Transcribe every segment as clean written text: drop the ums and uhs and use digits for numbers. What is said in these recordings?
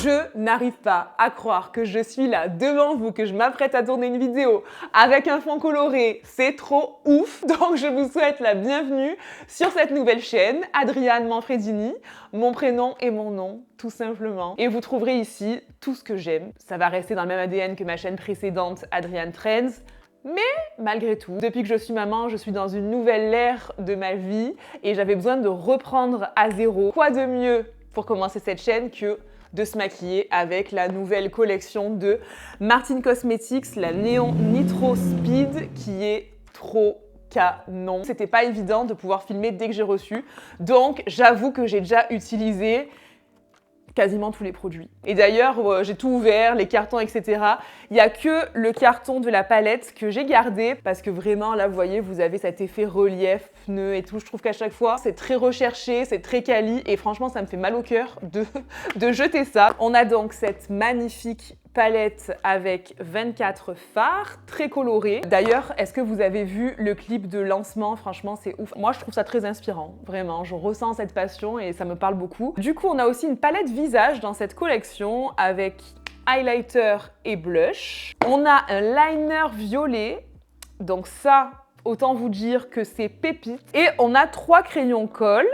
Je n'arrive pas à croire que je suis là devant vous, que je m'apprête à tourner une vidéo avec un fond coloré. C'est trop ouf. Donc je vous souhaite la bienvenue sur cette nouvelle chaîne, Adriane Manfredini, mon prénom et mon nom, tout simplement. Et vous trouverez ici tout ce que j'aime. Ça va rester dans le même ADN que ma chaîne précédente, Adriane Trends. Mais malgré tout, depuis que je suis maman, je suis dans une nouvelle ère de ma vie et j'avais besoin de reprendre à zéro. Quoi de mieux pour commencer cette chaîne que de se maquiller avec la nouvelle collection de Martin Cosmetics, la Neon Nitro Speed, qui est trop canon. C'était pas évident de pouvoir filmer dès que j'ai reçu, donc j'avoue que j'ai déjà utilisé quasiment tous les produits. Et d'ailleurs, j'ai tout ouvert, les cartons, etc. Il n'y a que le carton de la palette que j'ai gardé parce que vraiment, là, vous voyez, vous avez cet effet relief, pneu et tout. Je trouve qu'à chaque fois, c'est très recherché, c'est très quali et franchement, ça me fait mal au cœur de jeter ça. On a donc cette magnifique palette avec 24 fards, très colorés. D'ailleurs, est-ce que vous avez vu le clip de lancement? Franchement, c'est ouf. Moi, je trouve ça très inspirant, vraiment. Je ressens cette passion et ça me parle beaucoup. Du coup, on a aussi une palette visage dans cette collection avec highlighter et blush. On a un liner violet, donc ça, autant vous dire que c'est pépite. Et on a 3 crayons colle.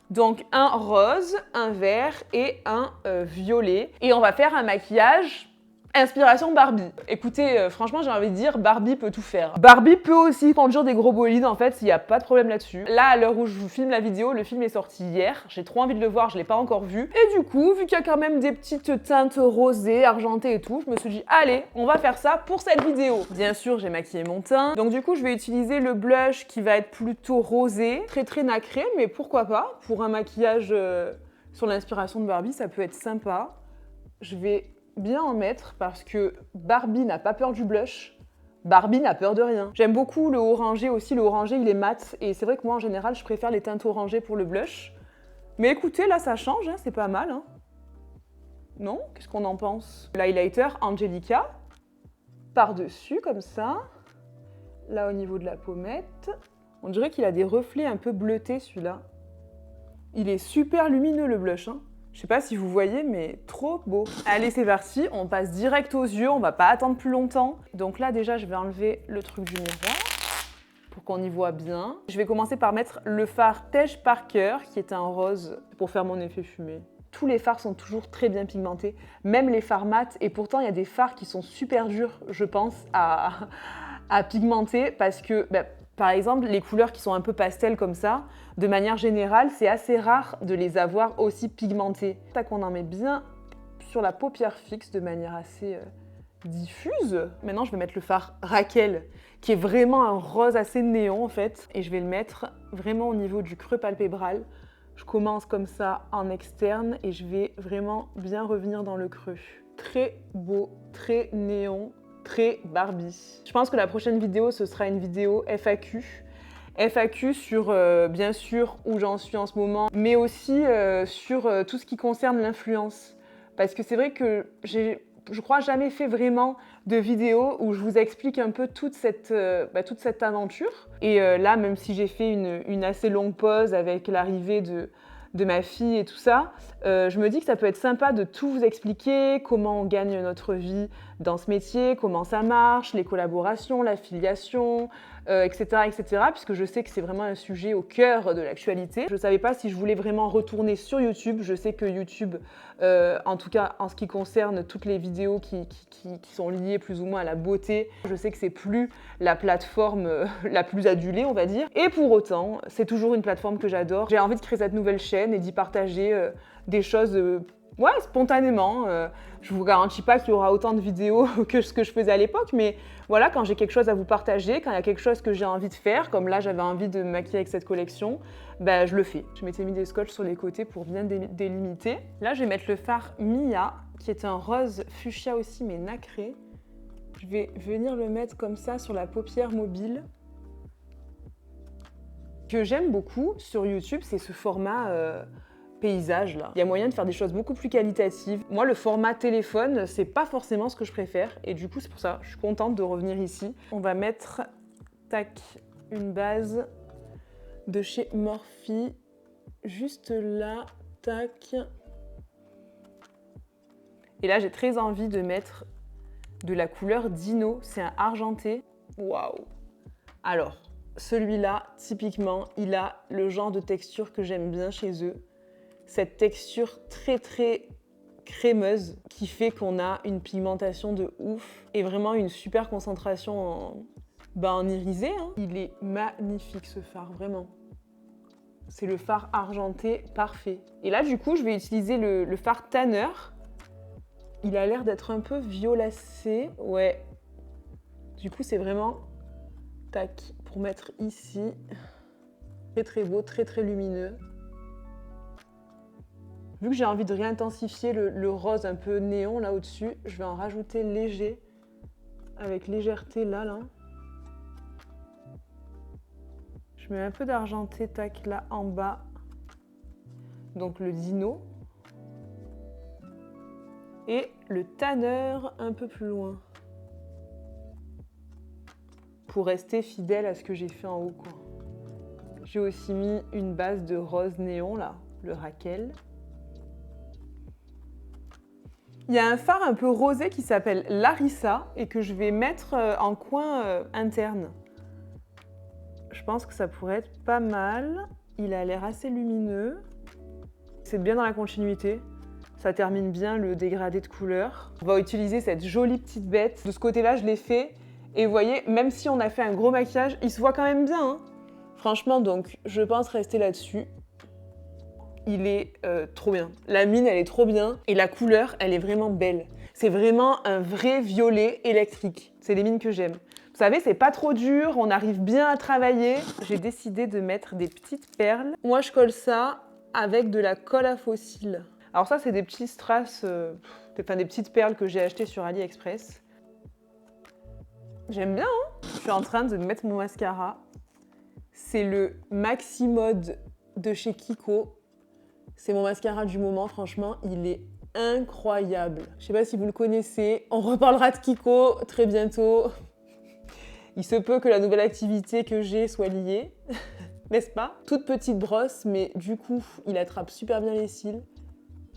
Donc un rose, un vert et un violet. Et on va faire un maquillage inspiration Barbie. Écoutez, franchement, j'ai envie de dire, Barbie peut tout faire. Barbie peut aussi conduire des gros bolides, en fait, il n'y a pas de problème là-dessus. Là, à l'heure où je vous filme la vidéo, le film est sorti hier. J'ai trop envie de le voir, je ne l'ai pas encore vu. Et du coup, vu qu'il y a quand même des petites teintes rosées, argentées et tout, je me suis dit, allez, on va faire ça pour cette vidéo. Bien sûr, j'ai maquillé mon teint. Donc du coup, je vais utiliser le blush qui va être plutôt rosé, très nacré, mais pourquoi pas. Pour un maquillage sur l'inspiration de Barbie, ça peut être sympa. Je vais bien en mettre parce que Barbie n'a pas peur du blush, Barbie n'a peur de rien. J'aime beaucoup le orangé aussi, le orangé il est mat et c'est vrai que moi en général je préfère les teintes orangées pour le blush. Mais écoutez, là ça change, hein, c'est pas mal. Hein. Non? Qu'est-ce qu'on en pense? L'highlighter Angelica, par-dessus comme ça, là au niveau de la pommette. On dirait qu'il a des reflets un peu bleutés celui-là. Il est super lumineux le blush, hein. Je sais pas si vous voyez, mais trop beau. Allez, c'est parti, on passe direct aux yeux, on va pas attendre plus longtemps. Donc là, déjà, je vais enlever le truc du miroir pour qu'on y voit bien. Je vais commencer par mettre le fard Tej Parker, qui est un rose, pour faire mon effet fumé. Tous les fards sont toujours très bien pigmentés, même les fards mat, et pourtant, il y a des fards qui sont super durs, je pense, à pigmenter, parce que... par exemple, les couleurs qui sont un peu pastel comme ça, de manière générale, c'est assez rare de les avoir aussi pigmentées. Tac, on en met bien sur la paupière fixe de manière assez diffuse. Maintenant, je vais mettre le fard Raquel, qui est vraiment un rose assez néon en fait. Et je vais le mettre vraiment au niveau du creux palpébral. Je commence comme ça en externe et je vais vraiment bien revenir dans le creux. Très beau, très néon. Très Barbie. Je pense que la prochaine vidéo, ce sera une vidéo FAQ. FAQ sur, bien sûr, où j'en suis en ce moment, mais aussi sur tout ce qui concerne l'influence. Parce que c'est vrai que je crois, jamais fait vraiment de vidéo où je vous explique un peu toute cette aventure. Et là, même si j'ai fait une assez longue pause avec l'arrivée de ma fille et tout ça, je me dis que ça peut être sympa de tout vous expliquer, comment on gagne notre vie dans ce métier, comment ça marche, les collaborations, l'affiliation, etc., etc., puisque je sais que c'est vraiment un sujet au cœur de l'actualité. Je ne savais pas si je voulais vraiment retourner sur YouTube. Je sais que YouTube, en tout cas en ce qui concerne toutes les vidéos qui sont liées plus ou moins à la beauté, je sais que c'est plus la plateforme la plus adulée, on va dire. Et pour autant, c'est toujours une plateforme que j'adore. J'ai envie de créer cette nouvelle chaîne et d'y partager des choses spontanément. Je vous garantis pas qu'il y aura autant de vidéos que ce que je faisais à l'époque, mais voilà, quand j'ai quelque chose à vous partager, quand il y a quelque chose que j'ai envie de faire, comme là j'avais envie de me maquiller avec cette collection, je le fais. Je m'étais mis des scotch sur les côtés pour bien délimiter. Là, je vais mettre le fard Mia, qui est un rose fuchsia aussi, mais nacré. Je vais venir le mettre comme ça sur la paupière mobile. Ce que j'aime beaucoup sur YouTube, c'est ce format paysage là. Il y a moyen de faire des choses beaucoup plus qualitatives. Moi, le format téléphone, c'est pas forcément ce que je préfère et du coup, c'est pour ça, je suis contente de revenir ici. On va mettre, tac, une base de chez Morphe, juste là, tac. Et là, j'ai très envie de mettre de la couleur Dino. C'est un argenté. Waouh! Alors, celui-là, typiquement, il a le genre de texture que j'aime bien chez eux. Cette texture très crémeuse qui fait qu'on a une pigmentation de ouf et vraiment une super concentration en irisé. Hein. Il est magnifique ce fard, vraiment. C'est le fard argenté parfait. Et là, du coup, je vais utiliser le fard Tanner. Il a l'air d'être un peu violacé. Ouais. Du coup, c'est vraiment... Tac, pour mettre ici. Très beau, très lumineux. Vu que j'ai envie de réintensifier le rose un peu néon là au-dessus, je vais en rajouter léger, avec légèreté là. Je mets un peu d'argenté, tac, là en bas. Donc le Dino. Et le Tanner un peu plus loin. Pour rester fidèle à ce que j'ai fait en haut, quoi. J'ai aussi mis une base de rose néon là, le Raquel. Il y a un fard un peu rosé qui s'appelle Larissa et que je vais mettre en coin interne. Je pense que ça pourrait être pas mal. Il a l'air assez lumineux. C'est bien dans la continuité. Ça termine bien le dégradé de couleur. On va utiliser cette jolie petite bête. De ce côté-là, je l'ai fait. Et vous voyez, même si on a fait un gros maquillage, il se voit quand même bien. Hein. Franchement, donc, je pense rester là-dessus. Il est trop bien. La mine, elle est trop bien. Et la couleur, elle est vraiment belle. C'est vraiment un vrai violet électrique. C'est les mines que j'aime. Vous savez, c'est pas trop dur, on arrive bien à travailler. J'ai décidé de mettre des petites perles. Moi, je colle ça avec de la colle à faux cils. Alors ça, c'est des petits strass, des petites perles que j'ai achetées sur AliExpress. J'aime bien, hein. Je suis en train de mettre mon mascara. C'est le Maxi Mode de chez Kiko. C'est mon mascara du moment, franchement, il est incroyable. Je sais pas si vous le connaissez, on reparlera de Kiko très bientôt. Il se peut que la nouvelle activité que j'ai soit liée, n'est-ce pas? Toute petite brosse, mais du coup, il attrape super bien les cils,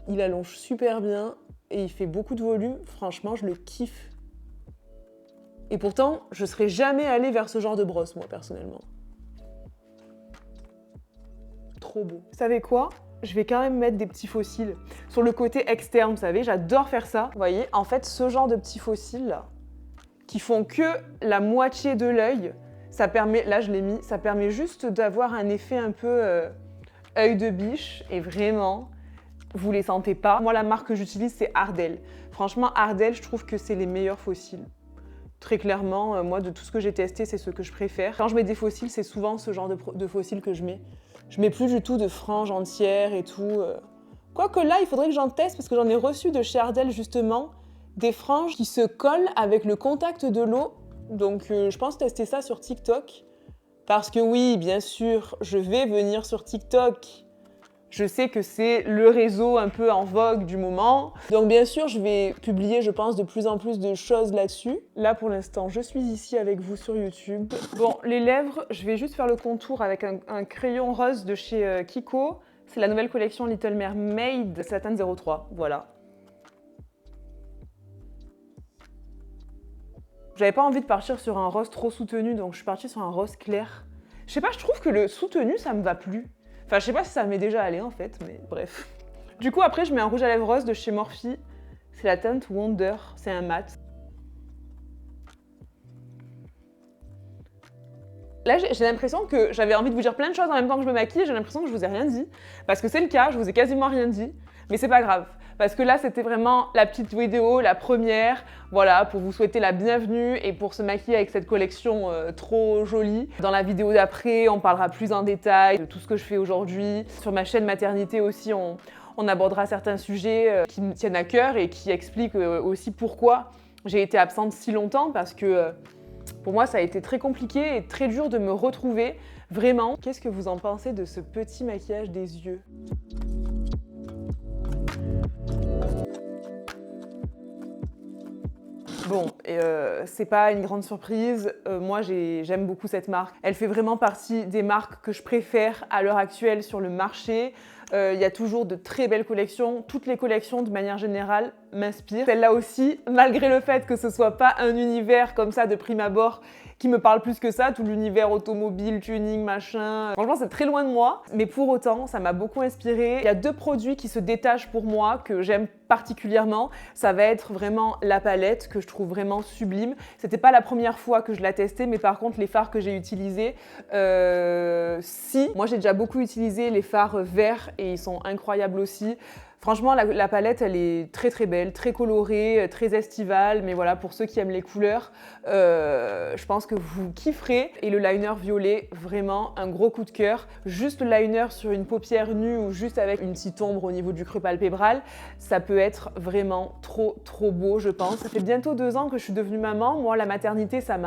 il allonge super bien et il fait beaucoup de volume. Franchement, je le kiffe. Et pourtant, je serais jamais allée vers ce genre de brosse, moi, personnellement. Trop beau. Vous savez quoi? Je vais quand même mettre des petits faux cils sur le côté externe, vous savez, j'adore faire ça. Vous voyez, en fait, ce genre de petits faux cils là, qui font que la moitié de l'œil, ça permet, là je l'ai mis, ça permet juste d'avoir un effet un peu œil de biche, et vraiment, vous les sentez pas. Moi, la marque que j'utilise, c'est Ardell. Franchement, Ardell, je trouve que c'est les meilleurs faux cils. Très clairement, moi, de tout ce que j'ai testé, c'est ce que je préfère. Quand je mets des faux cils, c'est souvent ce genre de faux cils que je mets. Je mets plus du tout de franges entières et tout. Quoique là, il faudrait que j'en teste parce que j'en ai reçu de chez Ardell justement des franges qui se collent avec le contact de l'eau. Donc je pense tester ça sur TikTok. Parce que oui, bien sûr, je vais venir sur TikTok. Je sais que c'est le réseau un peu en vogue du moment. Donc bien sûr, je vais publier, je pense, de plus en plus de choses là-dessus. Là, pour l'instant, je suis ici avec vous sur YouTube. Bon, les lèvres, je vais juste faire le contour avec un crayon rose de chez Kiko. C'est la nouvelle collection Little Mermaid Satin 03, voilà. J'avais pas envie de partir sur un rose trop soutenu, donc je suis partie sur un rose clair. Je sais pas, je trouve que le soutenu, ça me va plus. Enfin, je sais pas si ça m'est déjà allé en fait, mais bref. Du coup, après, je mets un rouge à lèvres rose de chez Morphe. C'est la teinte Wonder, c'est un mat. Là, j'ai l'impression que j'avais envie de vous dire plein de choses en même temps que je me maquille, j'ai l'impression que je vous ai rien dit. Parce que c'est le cas, je vous ai quasiment rien dit. Mais c'est pas grave, parce que là, c'était vraiment la petite vidéo, la première, voilà, pour vous souhaiter la bienvenue et pour se maquiller avec cette collection trop jolie. Dans la vidéo d'après, on parlera plus en détail de tout ce que je fais aujourd'hui. Sur ma chaîne maternité aussi, on abordera certains sujets qui me tiennent à cœur et qui expliquent aussi pourquoi j'ai été absente si longtemps, parce que pour moi, ça a été très compliqué et très dur de me retrouver, vraiment. Qu'est-ce que vous en pensez de ce petit maquillage des yeux ? Bon, c'est pas une grande surprise, moi j'aime beaucoup cette marque. Elle fait vraiment partie des marques que je préfère à l'heure actuelle sur le marché. Il y a toujours de très belles collections. Toutes les collections, de manière générale, m'inspirent. Celle-là aussi, malgré le fait que ce soit pas un univers comme ça de prime abord qui me parle plus que ça, tout l'univers automobile, tuning, machin. Franchement, c'est très loin de moi, mais pour autant, ça m'a beaucoup inspiré. Il y a 2 produits qui se détachent pour moi, que j'aime particulièrement. Ça va être vraiment la palette, que je trouve vraiment sublime. C'était pas la première fois que je la testais, mais par contre, les fards que j'ai utilisés, si. Moi, j'ai déjà beaucoup utilisé les fards verts et ils sont incroyables aussi. Franchement, la palette, elle est très très belle, très colorée, très estivale, mais voilà, pour ceux qui aiment les couleurs, je pense que vous kifferez. Et le liner violet, vraiment un gros coup de cœur. Juste le liner sur une paupière nue ou juste avec une petite ombre au niveau du creux palpébral, ça peut être vraiment trop trop beau, je pense. Ça fait bientôt 2 ans que je suis devenue maman. Moi, la maternité, ça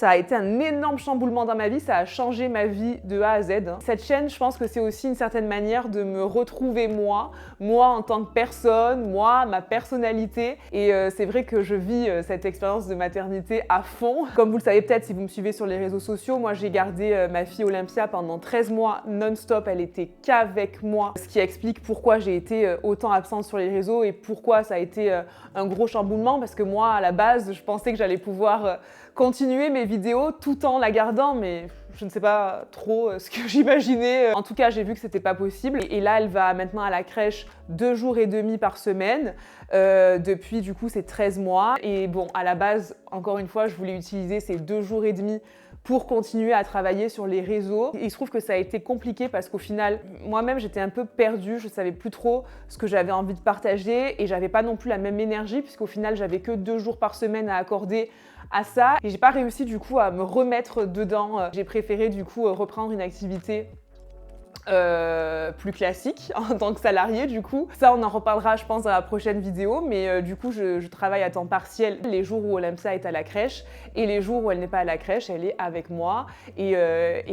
a été un énorme chamboulement dans ma vie, ça a changé ma vie de A à Z. Cette chaîne, je pense que c'est aussi une certaine manière de me retrouver moi en tant que personne, ma personnalité. Et c'est vrai que je vis cette expérience de maternité à fond. Comme vous le savez peut-être si vous me suivez sur les réseaux sociaux, moi j'ai gardé ma fille Olympia pendant 13 mois non-stop, elle était qu'avec moi. Ce qui explique pourquoi j'ai été autant absente sur les réseaux et pourquoi ça a été un gros chamboulement, parce que moi à la base, je pensais que j'allais pouvoir continuer mes vidéos tout en la gardant, mais je ne sais pas trop ce que j'imaginais. En tout cas, j'ai vu que c'était pas possible. Et là, elle va maintenant à la crèche 2 jours et demi par semaine. Depuis, du coup, c'est 13 mois. Et bon, à la base, encore une fois, je voulais utiliser ces 2 jours et demi pour continuer à travailler sur les réseaux. Il se trouve que ça a été compliqué parce qu'au final, moi-même, j'étais un peu perdue. Je savais plus trop ce que j'avais envie de partager et j'avais pas non plus la même énergie puisqu'au final, j'avais que 2 jours par semaine à accorder à ça. Et j'ai pas réussi du coup à me remettre dedans. J'ai préféré du coup reprendre une activité plus classique en tant que salarié du coup. Ça on en reparlera je pense dans la prochaine vidéo, mais du coup je travaille à temps partiel les jours où Olympia est à la crèche et les jours où elle n'est pas à la crèche, elle est avec moi et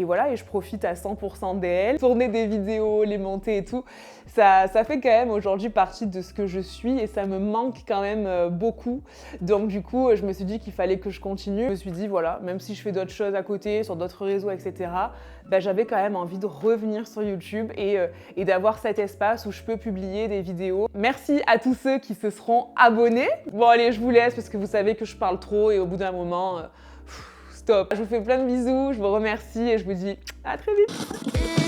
voilà, et je profite à 100% d'elle. Tourner des vidéos, les monter et tout, ça fait quand même aujourd'hui partie de ce que je suis et ça me manque quand même beaucoup. Donc du coup je me suis dit qu'il fallait que je continue. Je me suis dit voilà, même si je fais d'autres choses à côté, sur d'autres réseaux, etc., j'avais quand même envie de revenir sur YouTube et d'avoir cet espace où je peux publier des vidéos. Merci à tous ceux qui se seront abonnés. Bon allez, je vous laisse parce que vous savez que je parle trop et au bout d'un moment, stop. Je vous fais plein de bisous, je vous remercie et je vous dis à très vite.